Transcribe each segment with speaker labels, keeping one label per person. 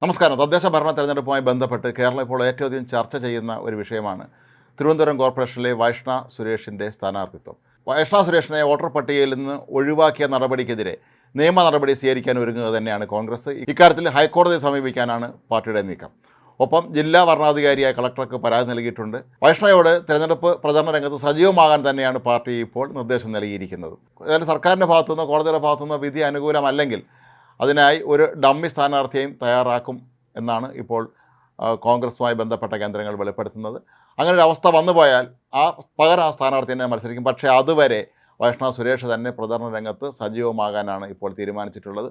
Speaker 1: നമസ്കാരം. തദ്ദേശ ഭരണ തെരഞ്ഞെടുപ്പുമായി ബന്ധപ്പെട്ട് കേരളം ഇപ്പോൾ ഏറ്റവും അധികം ചർച്ച ചെയ്യുന്ന ഒരു വിഷയമാണ് തിരുവനന്തപുരം കോർപ്പറേഷനിലെ വൈഷ്ണ സുരേഷിൻ്റെ സ്ഥാനാർത്ഥിത്വം. വൈഷ്ണ സുരേഷിനെ വോട്ടർ പട്ടികയിൽ നിന്ന് ഒഴിവാക്കിയ നടപടിക്കെതിരെ നിയമ നടപടി സ്വീകരിക്കാൻ ഒരുങ്ങുക തന്നെയാണ് കോൺഗ്രസ്. ഇക്കാര്യത്തിൽ ഹൈക്കോടതിയെ സമീപിക്കാനാണ് പാർട്ടിയുടെ നീക്കം. ഒപ്പം ജില്ലാ വരണാധികാരിയായ കളക്ടർക്ക് പരാതി നൽകിയിട്ടുണ്ട്. വൈഷ്ണയോട് തെരഞ്ഞെടുപ്പ് പ്രചരണ രംഗത്ത് സജീവമാകാൻ തന്നെയാണ് പാർട്ടി ഇപ്പോൾ നിർദ്ദേശം നൽകിയിരിക്കുന്നത്. അതായത് സർക്കാരിൻ്റെ ഭാഗത്തുനിന്നോ കോടതിയുടെ ഭാഗത്തുനിന്നോ വിധി അനുകൂലമല്ലെങ്കിൽ അതിനായി ഒരു ഡമ്മി സ്ഥാനാർത്ഥിയെയും തയ്യാറാക്കും എന്നാണ് ഇപ്പോൾ കോൺഗ്രസുമായി ബന്ധപ്പെട്ട കേന്ദ്രങ്ങൾ വെളിപ്പെടുത്തുന്നത്. അങ്ങനെ ഒരു അവസ്ഥ വന്നു പോയാൽ പകരം ആ സ്ഥാനാർത്ഥി തന്നെ മത്സരിക്കും. പക്ഷേ അതുവരെ വൈഷ്ണവ് സുരേഷ് തന്നെ പ്രചരണ രംഗത്ത് സജീവമാകാനാണ് ഇപ്പോൾ തീരുമാനിച്ചിട്ടുള്ളത്.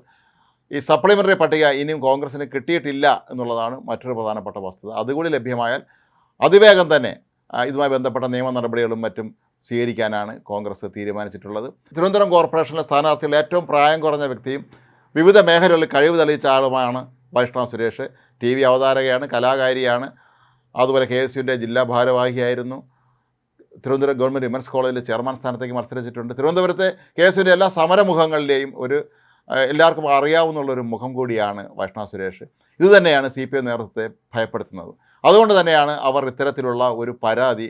Speaker 1: ഈ സപ്ലിമെൻ്ററി പട്ടിക ഇനിയും കോൺഗ്രസിന് കിട്ടിയിട്ടില്ല എന്നുള്ളതാണ് മറ്റൊരു പ്രധാനപ്പെട്ട വസ്തുത. അതുകൂടി ലഭ്യമായാൽ അതിവേഗം തന്നെ ഇതുമായി ബന്ധപ്പെട്ട നിയമ നടപടികളും മറ്റും സ്വീകരിക്കാനാണ് കോൺഗ്രസ് തീരുമാനിച്ചിട്ടുള്ളത്. തിരുവനന്തപുരം കോർപ്പറേഷനിലെ സ്ഥാനാർത്ഥികൾ ഏറ്റവും പ്രായം കുറഞ്ഞ വ്യക്തിയും വിവിധ മേഖലകളിൽ കഴിവ് തെളിയിച്ച ആളുമാണ് വൈഷ്ണവ് സുരേഷ്. TV അവതാരകയാണ്, കലാകാരിയാണ്. അതുപോലെ KSUവിൻ്റെ ജില്ലാ ഭാരവാഹിയായിരുന്നു. തിരുവനന്തപുരം ഗവൺമെൻറ് വിമൻസ് കോളേജിൽ ചെയർമാൻ സ്ഥാനത്തേക്ക് മത്സരിച്ചിട്ടുണ്ട്. തിരുവനന്തപുരത്തെ KSUവിൻ്റെ എല്ലാ സമരമുഖങ്ങളുടെയും എല്ലാവർക്കും അറിയാവുന്നുള്ളൊരു മുഖം കൂടിയാണ് വൈഷ്ണവ് സുരേഷ്. ഇതുതന്നെയാണ് CPM നേതൃത്വത്തെ ഭയപ്പെടുത്തുന്നത്. അതുകൊണ്ട് തന്നെയാണ് അവർ ഇത്തരത്തിലുള്ള ഒരു പരാതി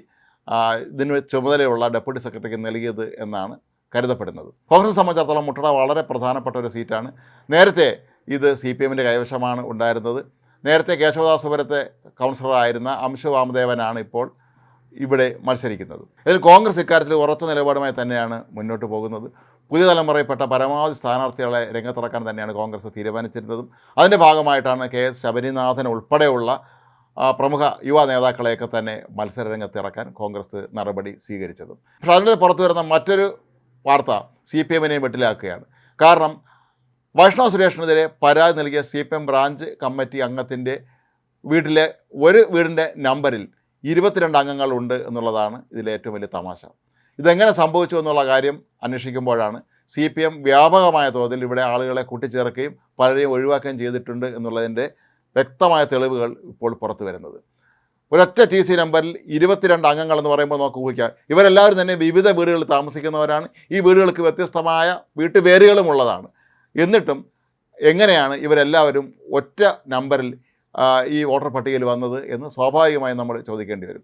Speaker 1: ഇതിന് ചുമതലയുള്ള ഡെപ്യൂട്ടി സെക്രട്ടറിക്ക് നൽകിയത് എന്നാണ് കരുതപ്പെടുന്നത്. കോൺഗ്രസ് സംബന്ധിച്ചിടത്തോളം മുട്ടട വളരെ പ്രധാനപ്പെട്ട ഒരു സീറ്റാണ്. നേരത്തെ ഇത് CPMൻ്റെ കൈവശമാണ് ഉണ്ടായിരുന്നത്. നേരത്തെ കേശവദാസപുരത്തെ കൗൺസിലറായിരുന്ന അംശു വാമദേവനാണ് ഇപ്പോൾ ഇവിടെ മത്സരിക്കുന്നത്. ഇതിൽ കോൺഗ്രസ് ഇക്കാര്യത്തിൽ ഉറച്ച നിലപാടുമായി തന്നെയാണ് മുന്നോട്ട് പോകുന്നത്. പുതിയ തലമുറയിൽപ്പെട്ട പരമാവധി സ്ഥാനാർത്ഥികളെ രംഗത്തിറക്കാൻ തന്നെയാണ് കോൺഗ്രസ് തീരുമാനിച്ചിരുന്നതും. അതിൻ്റെ ഭാഗമായിട്ടാണ് KS ശബരിനാഥൻ ഉൾപ്പെടെയുള്ള പ്രമുഖ യുവ നേതാക്കളെയൊക്കെ തന്നെ മത്സര രംഗത്തിറക്കാൻ കോൺഗ്രസ് നടപടി സ്വീകരിച്ചത്. പക്ഷേ അതിൻ്റെ പുറത്തു വരുന്ന മറ്റൊരു വാർത്ത CPMനെയും വെട്ടിലാക്കുകയാണ്. കാരണം വൈഷ്ണവ് സുരേഷിനെതിരെ പരാതി നൽകിയ CPM ബ്രാഞ്ച് കമ്മിറ്റി അംഗത്തിൻ്റെ വീടിൻ്റെ നമ്പറിൽ 22 അംഗങ്ങളുണ്ട് എന്നുള്ളതാണ് ഇതിലെ ഏറ്റവും വലിയ തമാശ. ഇതെങ്ങനെ സംഭവിച്ചു എന്നുള്ള കാര്യം അന്വേഷിക്കുമ്പോഴാണ് CPM വ്യാപകമായ തോതിൽ ഇവിടെ ആളുകളെ കൂട്ടിച്ചേർക്കുകയും പലരെയും ഒഴിവാക്കുകയും ചെയ്തിട്ടുണ്ട് എന്നുള്ളതിൻ്റെ വ്യക്തമായ തെളിവുകൾ ഇപ്പോൾ പുറത്തു വരുന്നത്. ഒരൊറ്റ TC നമ്പറിൽ 22 അംഗങ്ങളെന്ന് പറയുമ്പോൾ നമുക്ക് ഊഹിക്കാം, ഇവരെല്ലാവരും തന്നെ വിവിധ വീടുകളിൽ താമസിക്കുന്നവരാണ്. ഈ വീടുകൾക്ക് വ്യത്യസ്തമായ വീട്ടുപേരുകളും ഉള്ളതാണ്. എന്നിട്ടും എങ്ങനെയാണ് ഇവരെല്ലാവരും ഒറ്റ നമ്പറിൽ ഈ വോട്ടർ പട്ടികയിൽ വന്നത് എന്ന് സ്വാഭാവികമായും നമ്മൾ ചോദിക്കേണ്ടി വരും.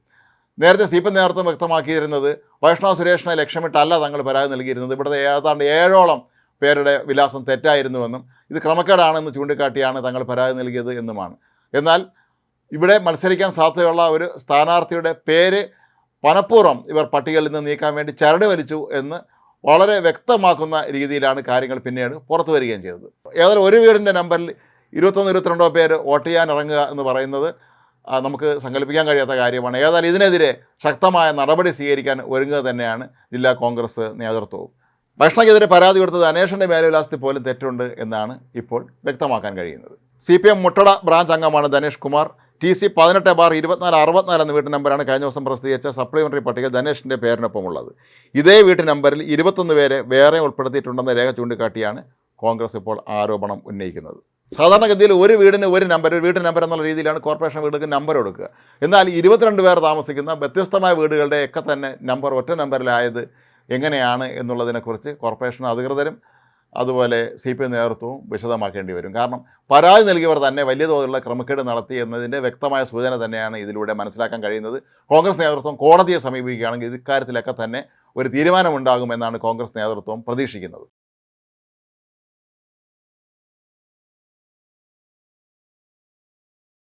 Speaker 1: നേരത്തെ CPM നേതൃത്വം വ്യക്തമാക്കിയിരുന്നത് വൈഷ്ണവ് സുരേഷിനെ ലക്ഷ്യമിട്ടല്ല തങ്ങൾ പരാതി നൽകിയിരുന്നത്. ഇവിടുത്തെ ഏതാണ്ട് 7ഓളം പേരുടെ വിലാസം തെറ്റായിരുന്നുവെന്നും ഇത് ക്രമക്കേടാണെന്ന് ചൂണ്ടിക്കാട്ടിയാണ് തങ്ങൾ പരാതി നൽകിയത് എന്നുമാണ്. എന്നാൽ ഇവിടെ മത്സരിക്കാൻ സാധ്യതയുള്ള ഒരു സ്ഥാനാർത്ഥിയുടെ പേര് മനഃപൂർവ്വം ഇവർ പട്ടികയിൽ നിന്ന് നീക്കാൻ വേണ്ടി ചരട് വലിച്ചു എന്ന് വളരെ വ്യക്തമാക്കുന്ന രീതിയിലാണ് കാര്യങ്ങൾ പിന്നീട് പുറത്തു വരികയും ചെയ്തത്. ഏതായാലും ഒരു വീടിൻ്റെ നമ്പറിൽ 21-22 പേര് വോട്ട് ചെയ്യാൻ ഇറങ്ങുക എന്ന് പറയുന്നത് നമുക്ക് സങ്കല്പിക്കാൻ കഴിയാത്ത കാര്യമാണ്. ഏതായാലും ഇതിനെതിരെ ശക്തമായ നടപടി സ്വീകരിക്കാൻ ഒരുങ്ങുക തന്നെയാണ് ജില്ലാ കോൺഗ്രസ് നേതൃത്വവും. വൈഷ്ണവയ്ക്കെതിരെ പരാതി കൊടുത്തത് അന്വേഷണ മേൽവിലാസത്തിൽ പോലും തെറ്റുണ്ട് എന്നാണ് ഇപ്പോൾ വ്യക്തമാക്കാൻ കഴിയുന്നത്. CPM മുട്ടട ബ്രാഞ്ച് അംഗമാണ് ധനേഷ് കുമാർ. TC 18/2464 എന്ന വീട്ടു നമ്പറാണ് കഴിഞ്ഞ ദിവസം പ്രസിദ്ധീകരിച്ച സപ്ലിമെൻ്ററി പട്ടിക ധനേഷിൻ്റെ പേരിനൊപ്പമുള്ളത്. ഇതേ വീട്ടു നമ്പറിൽ 21 പേരെ വേറെ ഉൾപ്പെടുത്തിയിട്ടുണ്ടെന്ന രേഖ ചൂണ്ടിക്കാട്ടിയാണ് കോൺഗ്രസ് ഇപ്പോൾ ആരോപണം ഉന്നയിക്കുന്നത്. സാധാരണഗതിയിൽ ഒരു വീടിന് ഒരു വീട്ടു നമ്പർ എന്നുള്ള രീതിയിലാണ് കോർപ്പറേഷൻ വീടുകൾക്ക് നമ്പർ കൊടുക്കുക. എന്നാൽ 22 പേർ താമസിക്കുന്ന വ്യത്യസ്തമായ വീടുകളുടെയൊക്കെ തന്നെ നമ്പർ ഒറ്റ നമ്പറിലായത് എങ്ങനെയാണ് എന്നുള്ളതിനെക്കുറിച്ച് കോർപ്പറേഷൻ അധികൃതരും അതുപോലെ CPM നേതൃത്വവും വിശദമാക്കേണ്ടി വരും. കാരണം പരാതി നൽകിയവർ തന്നെ വലിയ തോതിലുള്ള ക്രമക്കേട് നടത്തി എന്നതിൻ്റെ വ്യക്തമായ സൂചന തന്നെയാണ് ഇതിലൂടെ മനസ്സിലാക്കാൻ കഴിയുന്നത്. കോൺഗ്രസ് നേതൃത്വം കോടതിയെ സമീപിക്കുകയാണെങ്കിൽ ഇക്കാര്യത്തിലൊക്കെ തന്നെ ഒരു തീരുമാനമുണ്ടാകുമെന്നാണ് കോൺഗ്രസ് നേതൃത്വം പ്രതീക്ഷിക്കുന്നത്.